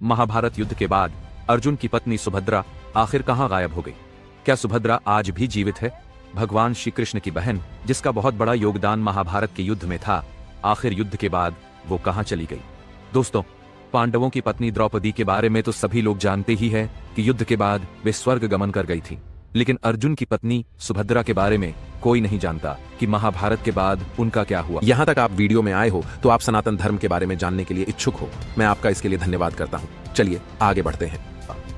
महाभारत युद्ध के बाद अर्जुन की पत्नी सुभद्रा आखिर कहां गायब हो गई? क्या सुभद्रा आज भी जीवित है? भगवान श्री कृष्ण की बहन, जिसका बहुत बड़ा योगदान महाभारत के युद्ध में था, आखिर युद्ध के बाद वो कहां चली गई? दोस्तों, पांडवों की पत्नी द्रौपदी के बारे में तो सभी लोग जानते ही हैं कि युद्ध के बाद वे स्वर्ग गमन कर गई थी। लेकिन अर्जुन की पत्नी सुभद्रा के बारे में कोई नहीं जानता कि महाभारत के बाद उनका क्या हुआ। यहाँ तक आप वीडियो में आए हो तो आप सनातन धर्म के बारे में जानने के लिए इच्छुक हो। मैं आपका इसके लिए धन्यवाद करता हूँ। चलिए आगे बढ़ते हैं।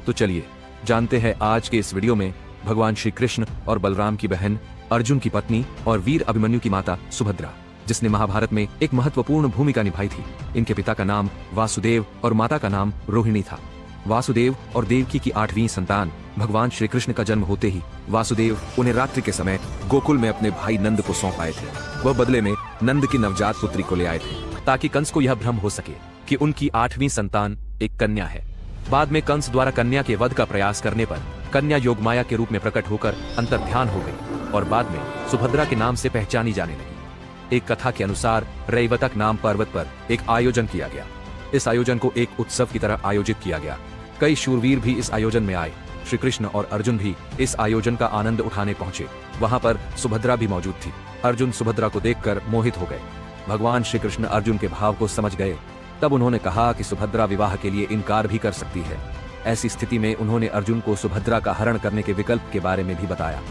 तो चलिए जानते हैं आज के इस वीडियो में भगवान श्री कृष्ण और बलराम की बहन, अर्जुन की पत्नी और वीर अभिमन्यु की माता सुभद्रा, जिसने महाभारत में एक महत्वपूर्ण भूमिका निभाई थी। इनके पिता का नाम वासुदेव और माता का नाम रोहिणी था। वासुदेव और देवकी की 8वीं संतान भगवान श्री कृष्ण का जन्म होते ही वासुदेव उन्हें रात्रि के समय गोकुल में अपने भाई नंद को सौंप आए थे। वह बदले में नंद की नवजात पुत्री को ले आए थे ताकि कंस को यह भ्रम हो सके कि उनकी 8वीं संतान एक कन्या है। बाद में कंस द्वारा कन्या के वध का प्रयास करने पर कन्या योगमाया के रूप में प्रकट होकर अंतर्ध्यान हो गई और बाद में सुभद्रा के नाम से पहचानी जाने लगी। एक कथा के अनुसार रैवतक नाम पर्वत पर एक आयोजन किया गया। इस आयोजन को एक उत्सव की तरह आयोजित किया गया। कई शूरवीर भी इस आयोजन में आए। श्री कृष्ण और अर्जुन भी इस आयोजन का आनंद उठाने पहुंचे। वहां पर सुभद्रा भी मौजूद थी। अर्जुन सुभद्रा को देखकर मोहित हो गए। भगवान श्री कृष्ण अर्जुन के भाव को समझ गए। तब उन्होंने कहा कि सुभद्रा विवाह के लिए इनकार भी कर सकती है। ऐसी स्थिति में उन्होंने अर्जुन को सुभद्रा का हरण करने के विकल्प के बारे में भी बताया।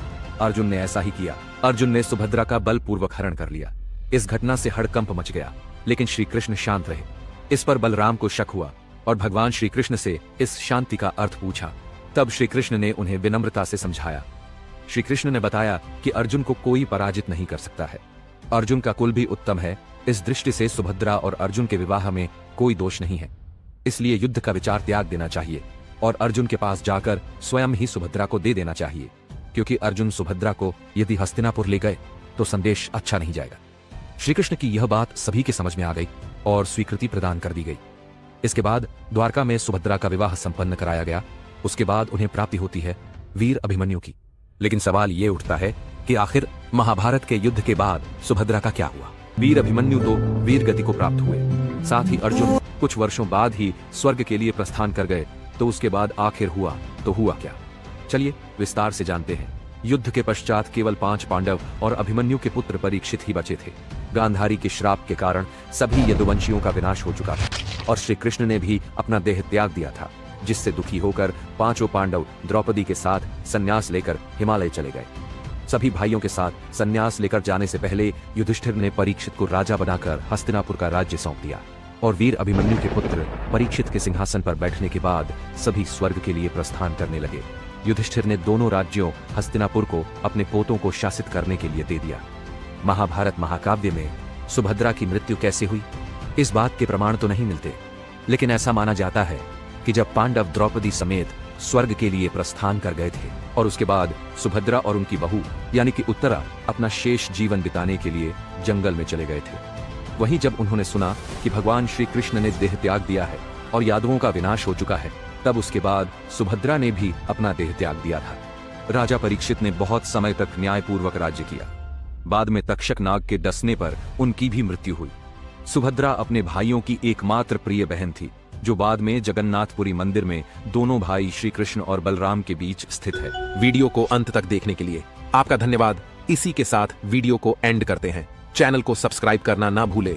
अर्जुन ने ऐसा ही किया। अर्जुन ने सुभद्रा का बलपूर्वक हरण कर लिया। इस घटना से हड़कंप मच गया, लेकिन श्री कृष्ण शांत रहे। इस पर बलराम को शक हुआ और भगवान श्री कृष्ण से इस शांति का अर्थ पूछा। तब श्री कृष्ण ने उन्हें विनम्रता से समझाया। श्री कृष्ण ने बताया कि अर्जुन को कोई पराजित नहीं कर सकता है। अर्जुन का कुल भी उत्तम है। इस दृष्टि से सुभद्रा और अर्जुन के विवाह में कोई दोष नहीं है। इसलिए युद्ध का विचार त्याग देना चाहिए और अर्जुन के पास जाकर स्वयं ही सुभद्रा को दे देना चाहिए, क्योंकि अर्जुन सुभद्रा को यदि हस्तिनापुर ले गए तो संदेश अच्छा नहीं जाएगा। श्री कृष्ण की यह बात सभी के समझ में आ गई और स्वीकृति प्रदान कर दी गई। इसके बाद द्वारका में सुभद्रा का विवाह संपन्न कराया गया। उसके बाद उन्हें प्राप्ति होती है वीर अभिमन्यु की। लेकिन सवाल ये उठता है कि आखिर महाभारत के युद्ध के बाद सुभद्रा का क्या हुआ? वीर अभिमन्यु तो वीर गति को प्राप्त हुए, साथ ही अर्जुन कुछ वर्षों बाद ही स्वर्ग के लिए प्रस्थान कर गए। तो उसके बाद आखिर हुआ तो हुआ क्या? चलिए विस्तार से जानते हैं। युद्ध के पश्चात केवल 5 पांडव और अभिमन्यु के पुत्र परीक्षित ही बचे थे। गांधारी के श्राप के कारण सभी यदुवंशियों का विनाश हो चुका था और श्री कृष्ण ने भी अपना देह त्याग दिया था, जिससे दुखी होकर 5 पांडव द्रौपदी के साथ संन्यास लेकर हिमालय चले गए। सभी भाइयों के साथ संन्यास लेकर जाने से पहले युधिष्ठिर ने परीक्षित को राजा बनाकर हस्तिनापुर का राज्य सौंप दिया और वीर अभिमन्यु के पुत्र परीक्षित के सिंहासन पर बैठने के बाद सभी स्वर्ग के लिए प्रस्थान करने लगे। युधिष्ठिर ने दोनों राज्यों हस्तिनापुर को अपने पोतों को शासित करने के लिए दे दिया। महाभारत महाकाव्य में सुभद्रा की मृत्यु कैसे हुई, इस बात के प्रमाण तो नहीं मिलते, लेकिन ऐसा माना जाता है कि जब पांडव द्रौपदी समेत स्वर्ग के लिए प्रस्थान कर गए थे और उसके बाद सुभद्रा और उनकी बहू यानी कि उत्तरा अपना शेष जीवन बिताने के लिए जंगल में चले गए थे। वहीं जब उन्होंने सुना कि भगवान श्री कृष्ण ने देह त्याग दिया है और यादवों का विनाश हो चुका है, तब उसके बाद सुभद्रा ने भी अपना देह त्याग दिया था। राजा परीक्षित ने बहुत समय तक न्यायपूर्वक राज्य किया। बाद में तक्षक नाग के डसने पर उनकी भी मृत्यु हुई। सुभद्रा अपने भाइयों की एकमात्र प्रिय बहन थी, जो बाद में जगन्नाथपुरी मंदिर में दोनों भाई श्री कृष्ण और बलराम के बीच स्थित है। वीडियो को अंत तक देखने के लिए आपका धन्यवाद। इसी के साथ वीडियो को एंड करते हैं। चैनल को सब्सक्राइब करना ना भूले।